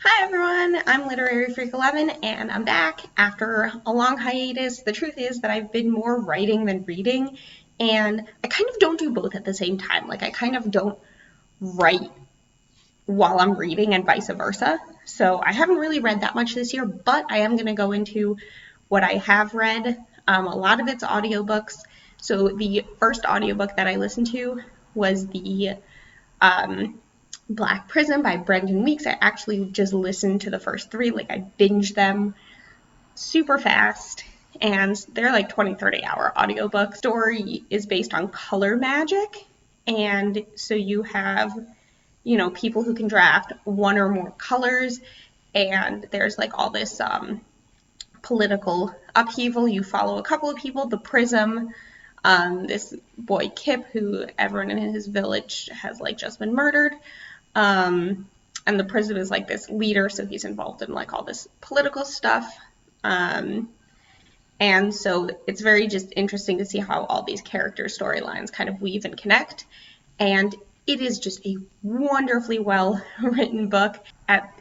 Hi everyone, I'm Literary Freak 11 and I'm back after a long hiatus. The truth is that I've been more writing than reading, and I kind of don't do both at the same time. Like, I kind of don't write while I'm reading and vice versa. So I haven't really read that much this year, but I am going to go into what I have read. A lot of it's audiobooks. So the first audiobook that I listened to was the Black Prism by Brendan Weeks. I actually just listened to the first three, like I binged them super fast, and they're like 20-30 hour audiobooks. Story is based on color magic, and so you have, people who can draft one or more colors, and there's like all this political upheaval. You follow a couple of people, the Prism, this boy Kip, who everyone in his village has like just been murdered. And the Prism is like this leader, so he's involved in like all this political stuff. And so it's very just interesting to see how all these character storylines kind of weave and connect. And it is just a wonderfly well written book.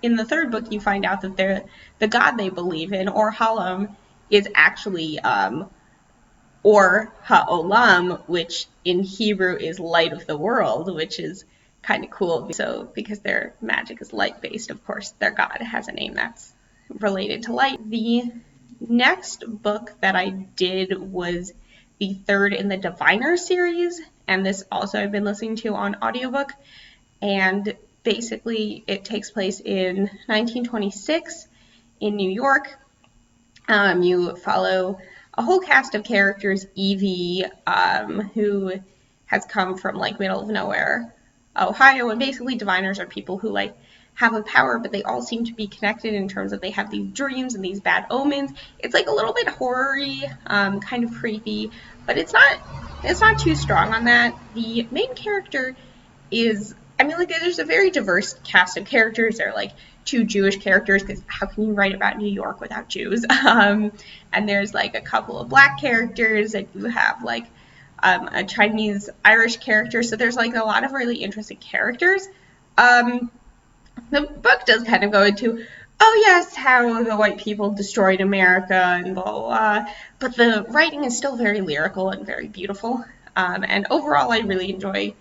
In the third book, you find out that the god they believe in, or Halam, is actually or Ha'olam, which in Hebrew is light of the world, which is kind of cool. So because their magic is light based, of course, their god has a name that's related to light. The next book that I did was the third in the Diviner series, and this also I've been listening to on audiobook. And basically it takes place in 1926 in New York. You follow a whole cast of characters. Evie, who has come from like middle of nowhere Ohio, and basically diviners are people who like have a power, but they all seem to be connected in terms of they have these dreams and these bad omens. It's like a little bit horror-y, kind of creepy, but it's not too strong on that. The main character is, like, there's a very diverse cast of characters. They're like two Jewish characters, because how can you write about New York without Jews? And there's like a couple of black characters, and you have like a Chinese Irish character. So there's like a lot of really interesting characters. The book does kind of go into, oh yes, how the white people destroyed America and blah, blah, blah. But the writing is still very lyrical and very beautiful. And overall, I really enjoy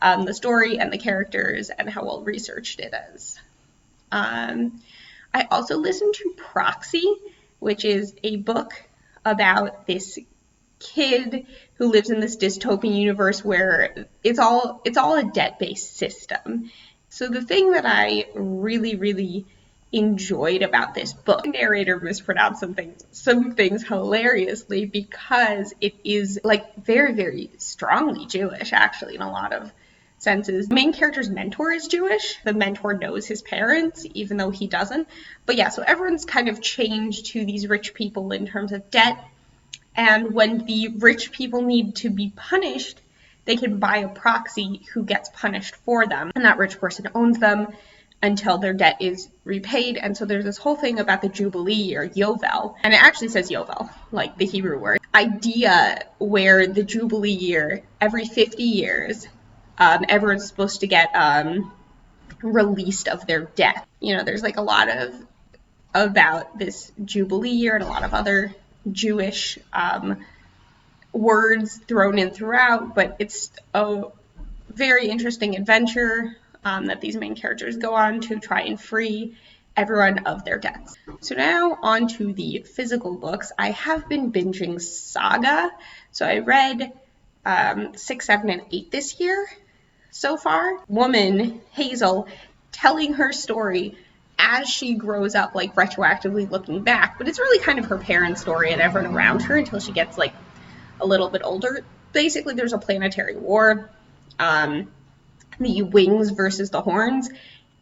the story and the characters and how well researched it is. I also listened to Proxy, which is a book about this kid who lives in this dystopian universe where it's all a debt-based system. So the thing that I really, really enjoyed about this book, the narrator mispronounced some things hilariously, because it is like very, very strongly Jewish, actually, in a lot of senses. The main character's mentor is Jewish. The mentor knows his parents, even though he doesn't. But yeah, so everyone's kind of changed to these rich people in terms of debt. And when the rich people need to be punished, they can buy a proxy who gets punished for them. And that rich person owns them until their debt is repaid. And so there's this whole thing about the Jubilee year, Yovel. And it actually says Yovel, like the Hebrew word. Idea where the Jubilee year, every 50 years, everyone's supposed to get released of their debt. There's like a lot about this Jubilee year and a lot of other Jewish words thrown in throughout, but it's a very interesting adventure that these main characters go on to try and free everyone of their debts. So now on to the physical books. I have been binging Saga. So I read 6, 7, and 8 this year so far. Woman, Hazel, telling her story as she grows up, like retroactively looking back, but it's really kind of her parents' story and everyone around her until she gets like a little bit older. Basically, there's a planetary war, the wings versus the horns,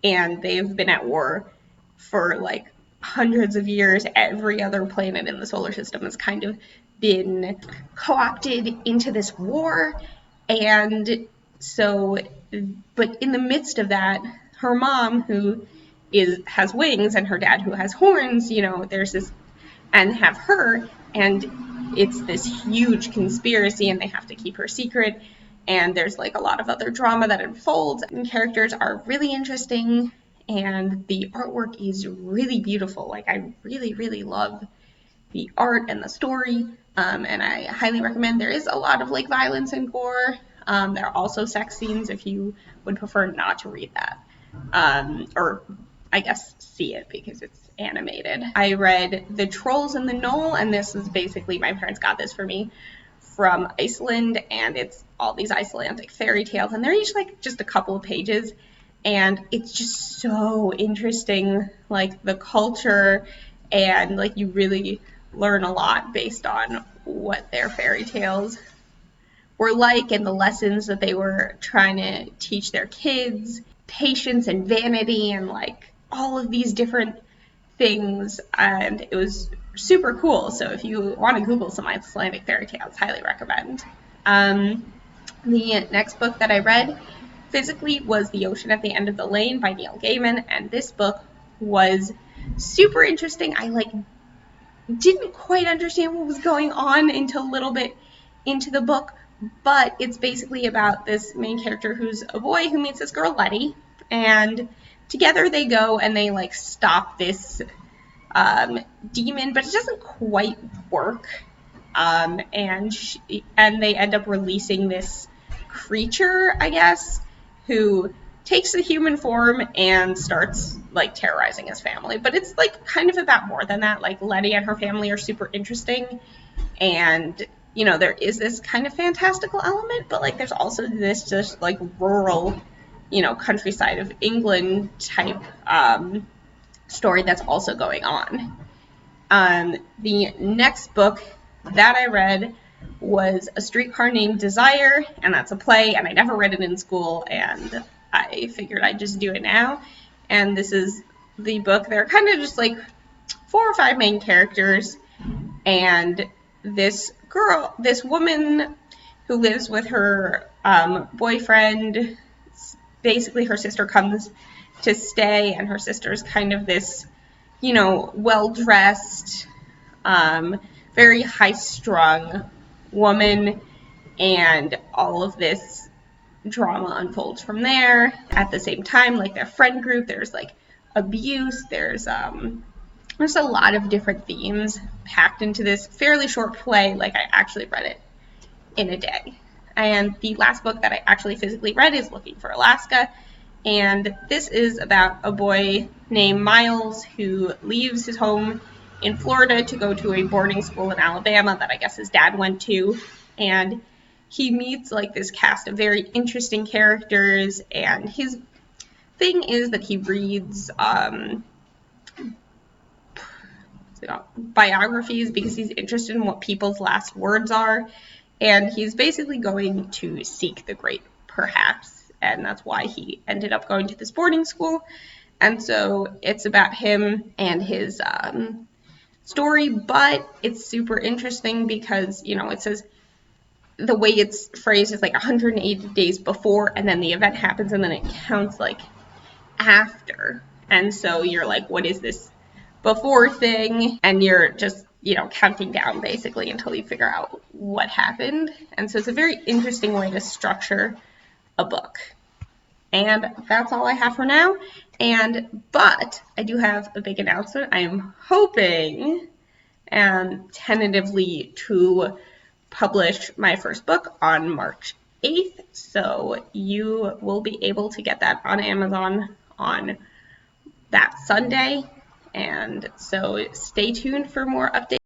and they've been at war for like hundreds of years. Every other planet in the solar system has kind of been co-opted into this war, and so, but in the midst of that, her mom, who has wings, and her dad, who has horns, there's this, and have her, and it's this huge conspiracy, and they have to keep her secret, and there's like a lot of other drama that unfolds, and characters are really interesting, and the artwork is really beautiful. Like, I really, really love the art and the story, and I highly recommend. There is a lot of like violence and gore. There are also sex scenes if you would prefer not to read that, or I guess see it because it's animated. I read The Trolls and the Knoll, and this is basically, my parents got this for me from Iceland, and it's all these Icelandic fairy tales, and they're each like just a couple of pages, and it's just so interesting, like the culture, and like you really learn a lot based on what their fairy tales were like and the lessons that they were trying to teach their kids, patience and vanity and like all of these different things, and it was super cool. So if you want to Google some Icelandic fairy tales, highly recommend. The next book that I read physically was The Ocean at the End of the Lane by Neil Gaiman, and this book was super interesting. I like didn't quite understand what was going on until a little bit into the book, but it's basically about this main character who's a boy who meets this girl Letty, and together they go and they like stop this demon, but it doesn't quite work, and they end up releasing this creature, I guess, who takes the human form and starts like terrorizing his family. But it's like kind of about more than that. Like Letty and her family are super interesting, and you know, there is this kind of fantastical element, but like there's also this just like rural, you know, countryside of England type story that's also going on. The next book that I read was A Streetcar Named Desire, and that's a play, and I never read it in school, and I figured I'd just do it now. And this is the book. There are kind of just like 4 or 5 main characters, and this woman who lives with her boyfriend, basically her sister comes to stay, and her sister's kind of this, you know, well-dressed, very high-strung woman, and all of this drama unfolds from there. At the same time, like their friend group, there's like abuse, there's a lot of different themes packed into this fairly short play. Like I actually read it in a day. And the last book that I actually physically read is Looking for Alaska, and this is about a boy named Miles who leaves his home in Florida to go to a boarding school in Alabama that I guess his dad went to, and he meets like this cast of very interesting characters, and his thing is that he reads biographies because he's interested in what people's last words are, and he's basically going to seek the great perhaps, and that's why he ended up going to this boarding school. And so it's about him and his story, but it's super interesting because, you know, it says the way it's phrased is like 180 days before, and then the event happens, and then it counts like after. And so you're like, what is this before thing? And you're just, you know, counting down basically until you figure out what happened. And so it's a very interesting way to structure a book. And that's all I have for now. But I do have a big announcement. I am hoping tentatively to publish my first book on March 8th. So you will be able to get that on Amazon on that Sunday. And so stay tuned for more updates.